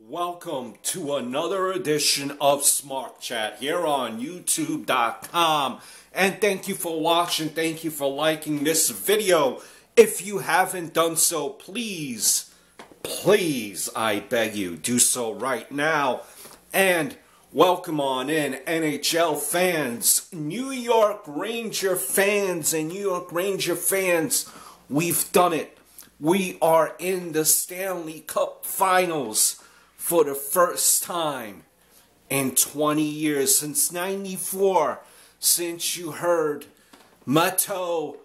Welcome to another edition of Smart Chat here on YouTube.com. And thank you for watching. Thank you for liking this video. If you haven't done so, please, I beg you, do so right now. And welcome on in, NHL fans, New York Ranger fans, and New York Ranger fans. We've done it. We are in the Stanley Cup Finals for the first time in 20 years, since '94, since you heard Motto,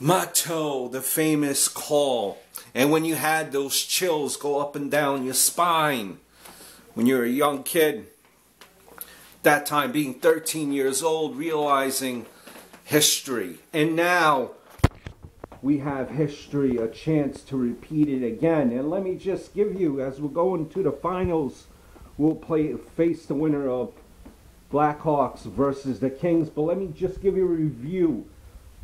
the famous call. And when you had those chills go up and down your spine, when you're a young kid, that time being 13 years old, realizing history. And now we have history, a chance to repeat it again. And let me just give you, as we're going to the finals, we'll face the winner of Blackhawks versus the Kings. But let me just give you a review.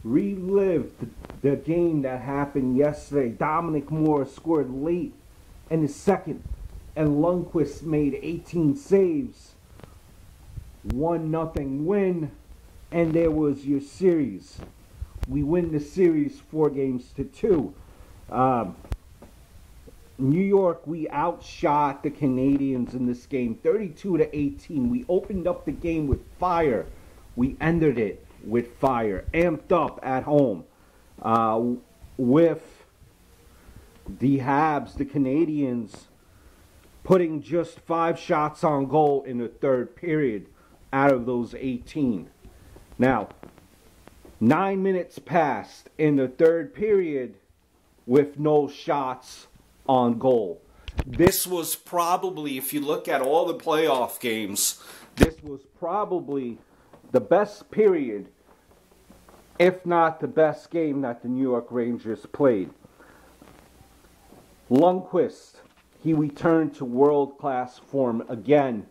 Relive the game that happened yesterday. D.MOORE scored late in the second, and Lundqvist made 18 saves. 1-0 win, and there was your series. We win the series 4-2. New York, we outshot the Canadians in this game 32-18. We opened up the game with fire. We ended it with fire. Amped up at home with the Habs, the Canadians, putting just 5 shots on goal in the third period out of those 18. Now, 9 minutes passed in the third period with no shots on goal. This was probably, if you look at all the playoff games, this was probably the best period, if not the best game that the New York Rangers played. Lundqvist, he returned to world-class form again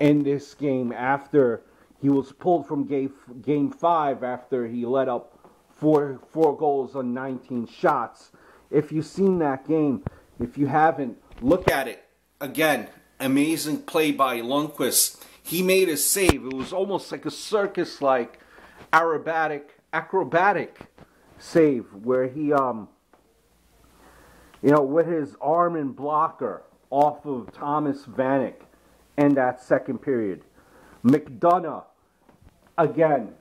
in this game after he was pulled from game 5 after he let up four goals on 19 shots. If you've seen that game, if you haven't, look at it. Again, amazing play by Lundqvist. He made a save. It was almost like a circus-like acrobatic save where he, with his arm and blocker off of Thomas Vanek in that second period. McDonough, again,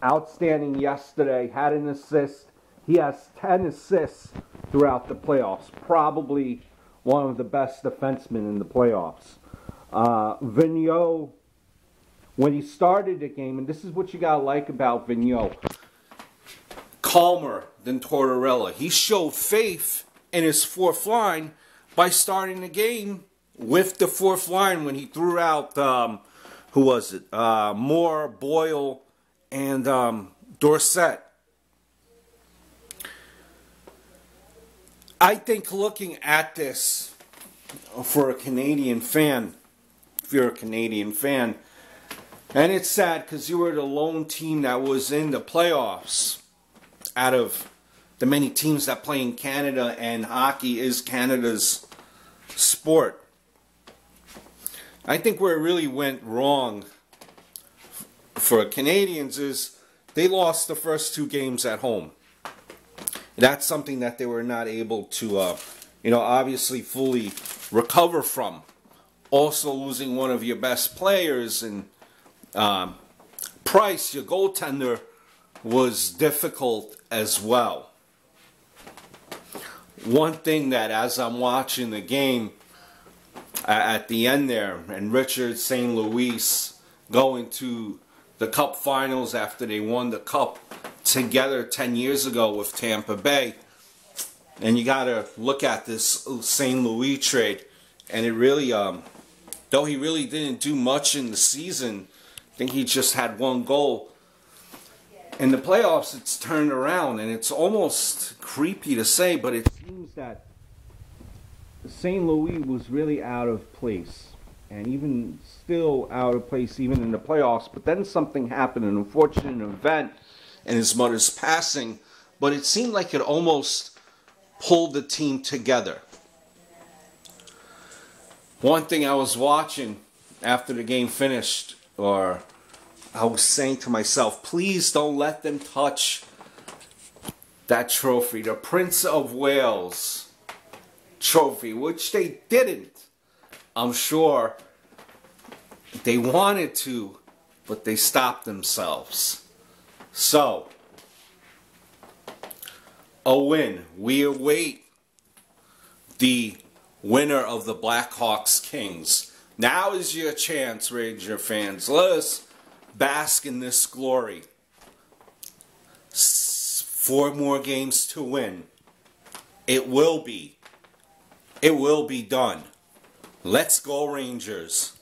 outstanding yesterday, had an assist. He has 10 assists throughout the playoffs. Probably one of the best defensemen in the playoffs. Vigneault, when he started the game, and this is what you got to like about Vigneault, calmer than Tortorella. He showed faith in his fourth line by starting the game with the fourth line when he threw out who was it? Moore, Boyle, and Dorsett. I think looking at this for a Canadian fan, if you're a Canadian fan, and it's sad because you were the lone team that was in the playoffs out of the many teams that play in Canada, and hockey is Canada's sport. I think where it really went wrong for Canadians is they lost the first 2 games at home. That's something that they were not able to, obviously fully recover from. Also losing one of your best players, and Price, your goaltender, was difficult as well. One thing that as I'm watching the game, at the end there, and Richard ST.LOUIS going to the Cup Finals after they won the Cup together 10 years ago with Tampa Bay. And you got to look at this ST.LOUIS trade, and it really, though he really didn't do much in the season, I think he just had 1 goal. In the playoffs, it's turned around, and it's almost creepy to say, but it seems that ST.LOUIS was really out of place, and even still out of place even in the playoffs. But then something happened, an unfortunate event, and his mother's passing, but it seemed like it almost pulled the team together. One thing I was watching after the game finished, or I was saying to myself, please don't let them touch that trophy, the Prince of Wales trophy, which they didn't. I'm sure they wanted to, but they stopped themselves. So, a win. We await the winner of the Blackhawks Kings. Now is your chance, Ranger fans. Let us bask in this glory. 4 more games to win. It will be. It will be done. Let's go, Rangers.